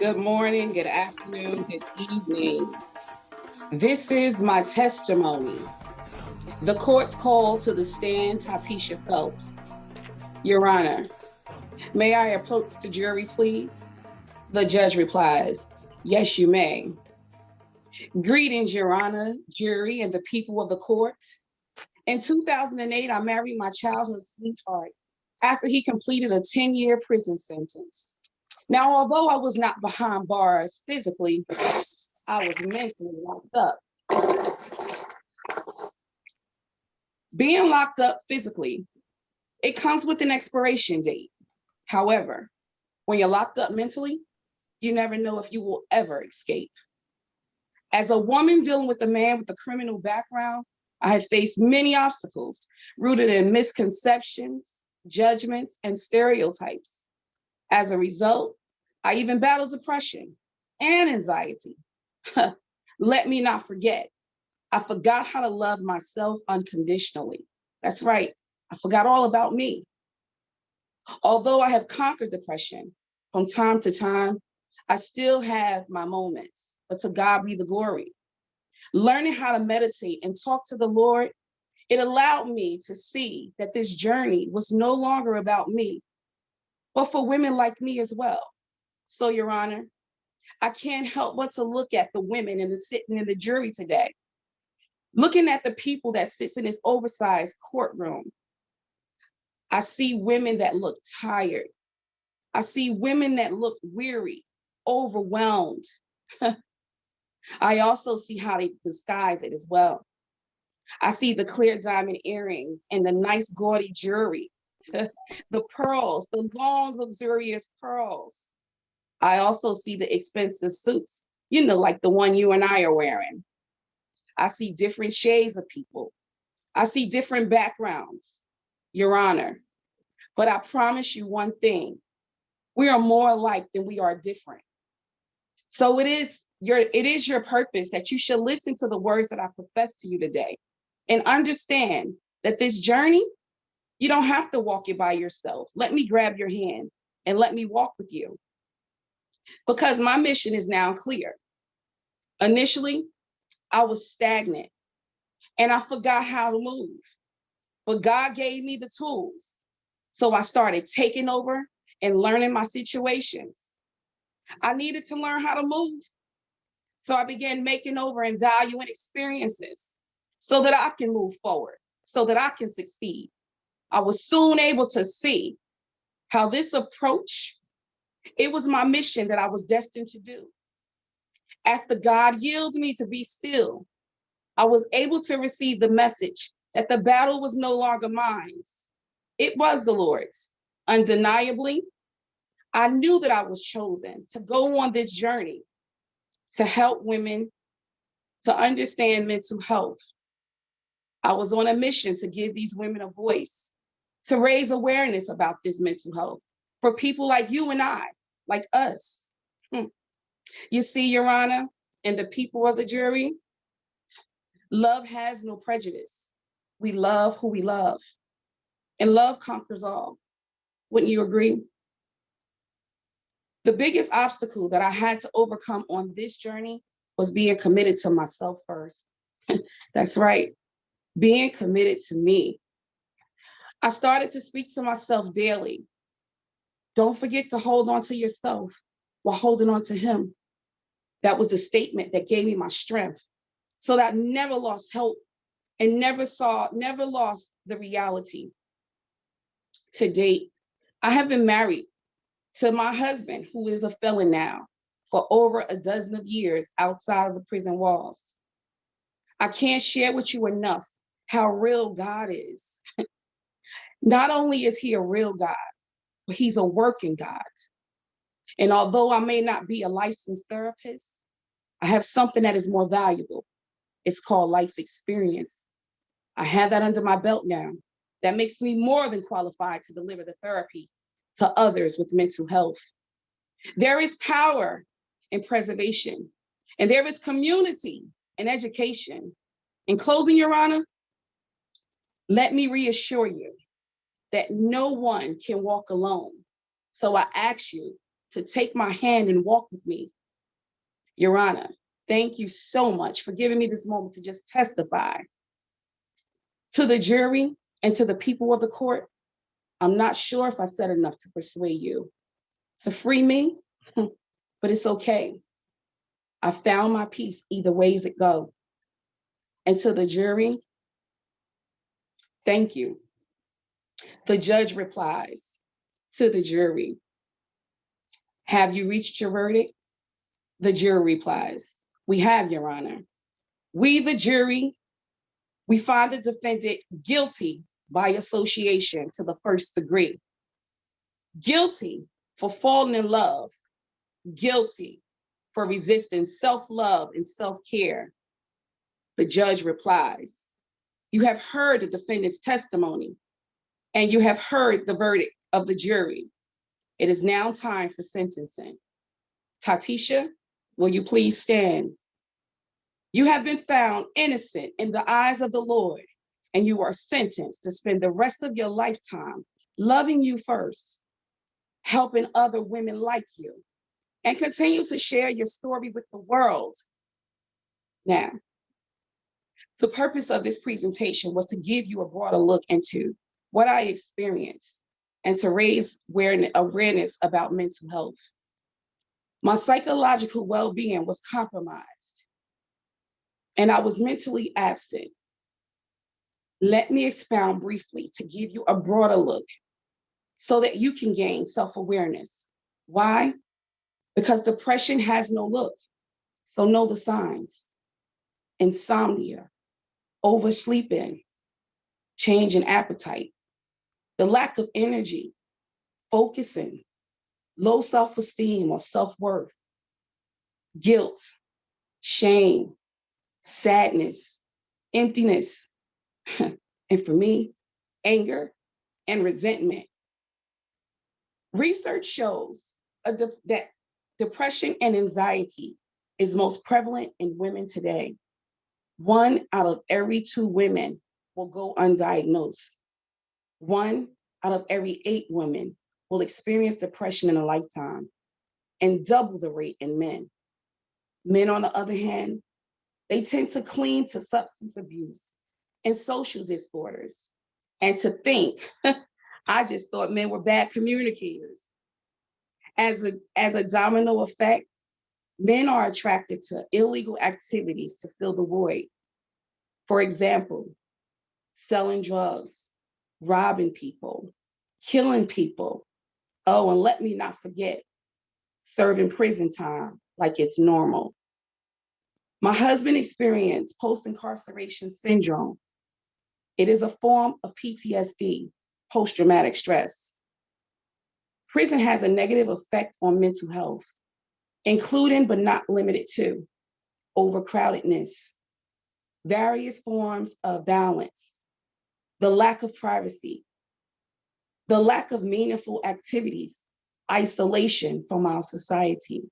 Good morning, good afternoon, good evening. This is my testimony. The court's call to the stand, Totisha Phelps. Your Honor, may I approach the jury, please? The judge replies, yes, you may. Greetings, Your Honor, jury, and the people of the court. In 2008, I married my childhood sweetheart after he completed a 10-year prison sentence. Now, although I was not behind bars physically, I was mentally locked up. Being locked up physically, it comes with an expiration date. However, when you're locked up mentally, you never know if you will ever escape. As a woman dealing with a man with a criminal background, I have faced many obstacles rooted in misconceptions, judgments, and stereotypes. As a result, I even battled depression and anxiety. Let me not forget, I forgot how to love myself unconditionally. That's right, I forgot all about me. Although I have conquered depression from time to time, I still have my moments, but to God be the glory. Learning how to meditate and talk to the Lord, it allowed me to see that this journey was no longer about me, but for women like me as well. So, Your Honor, I can't help but to look at the women and the sitting in the jury today, looking at the people that sits in this oversized courtroom. I see women that look tired. I see women that look weary, overwhelmed. I also see how they disguise it as well. I see the clear diamond earrings and the nice gaudy jewelry, the pearls, the long, luxurious pearls. I also see the expensive suits, like the one you and I are wearing. I see different shades of people. I see different backgrounds, Your Honor. But I promise you one thing, we are more alike than we are different. So it is your purpose that you should listen to the words that I profess to you today and understand that this journey, you don't have to walk it by yourself. Let me grab your hand and let me walk with you, because my mission is now clear. Initially, I was stagnant and I forgot how to move, but God gave me the tools. So I started taking over and learning my situations. I needed to learn how to move. So I began making over and valuing experiences so that I can move forward, so that I can succeed. I was soon able to see how this approach, it was my mission that I was destined to do. After God yielded me to be still, I was able to receive the message that the battle was no longer mine. It was the Lord's. Undeniably, I knew that I was chosen to go on this journey to help women to understand mental health. I was on a mission to give these women a voice, to raise awareness about this mental health for people like you and I, like us. You see, Your Honor, and the people of the jury, love has no prejudice. We love who we love, and love conquers all. Wouldn't you agree? The biggest obstacle that I had to overcome on this journey was being committed to myself first. That's right, being committed to me. I started to speak to myself daily. Don't forget to hold on to yourself while holding on to Him. That was the statement that gave me my strength, so that I never lost hope and never lost the reality. To date, I have been married to my husband, who is a felon now, for over a dozen of years outside of the prison walls. I can't share with you enough how real God is. Not only is He a real God, but He's a working God. And although I may not be a licensed therapist, I have something that is more valuable. It's called life experience. I have that under my belt now. That makes me more than qualified to deliver the therapy to others with mental health. There is power in preservation, and there is community in education. In closing, Your Honor, let me reassure you that no one can walk alone. So I ask you to take my hand and walk with me. Your Honor, thank you so much for giving me this moment to just testify. To the jury and to the people of the court, I'm not sure if I said enough to persuade you to free me, but it's okay. I found my peace either ways it go. And to the jury, thank you. The judge replies to the jury, have you reached your verdict? The jury replies, we have, Your Honor. We, the jury, we find the defendant guilty by association to the first degree, guilty for falling in love, guilty for resisting self-love and self-care. The judge replies, you have heard the defendant's testimony and you have heard the verdict of the jury. It is now time for sentencing. Totisha, will you please stand? You have been found innocent in the eyes of the Lord, and you are sentenced to spend the rest of your lifetime loving you first, helping other women like you, and continue to share your story with the world. Now, the purpose of this presentation was to give you a broader look into what I experienced and to raise awareness about mental health. My psychological well-being was compromised, and I was mentally absent. Let me expound briefly to give you a broader look so that you can gain self-awareness. Why? Because depression has no look, so know the signs. Insomnia, oversleeping, change in appetite, the lack of energy, focusing, low self-esteem or self-worth, guilt, shame, sadness, emptiness, and for me, anger and resentment. Research shows that depression and anxiety is most prevalent in women today. 1 out of every 2 women will go undiagnosed. 1 out of every 8 women will experience depression in a lifetime, and double the rate in men. Men, on the other hand, they tend to cling to substance abuse and social disorders. And to think, I just thought men were bad communicators. As a domino effect, men are attracted to illegal activities to fill the void. For example, selling drugs, robbing people, killing people. Oh, and let me not forget, serving prison time like it's normal. My husband experienced post-incarceration syndrome. It is a form of PTSD, post-traumatic stress. Prison has a negative effect on mental health, including but not limited to overcrowdedness, various forms of violence, the lack of privacy, the lack of meaningful activities, isolation from our society.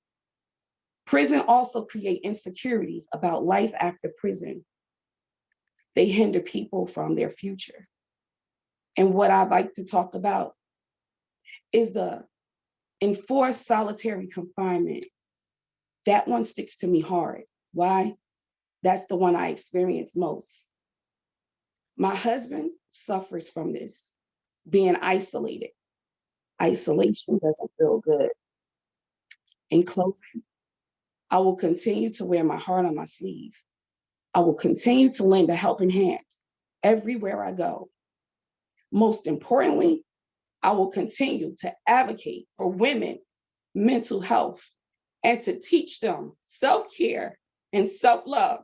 Prison also creates insecurities about life after prison. They hinder people from their future. And what I like to talk about is the enforced solitary confinement. That one sticks to me hard. Why? That's the one I experience most. My husband suffers from this, being isolated. Isolation doesn't feel good. In closing, I will continue to wear my heart on my sleeve. I will continue to lend a helping hand everywhere I go. Most importantly, I will continue to advocate for women, mental health, and to teach them self-care and self-love.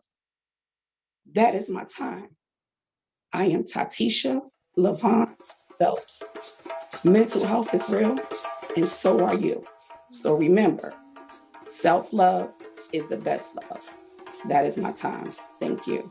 That is my time. I am Totisha Levon Phelps. Mental health is real, and so are you. So remember, self-love is the best love. That is my time. Thank you.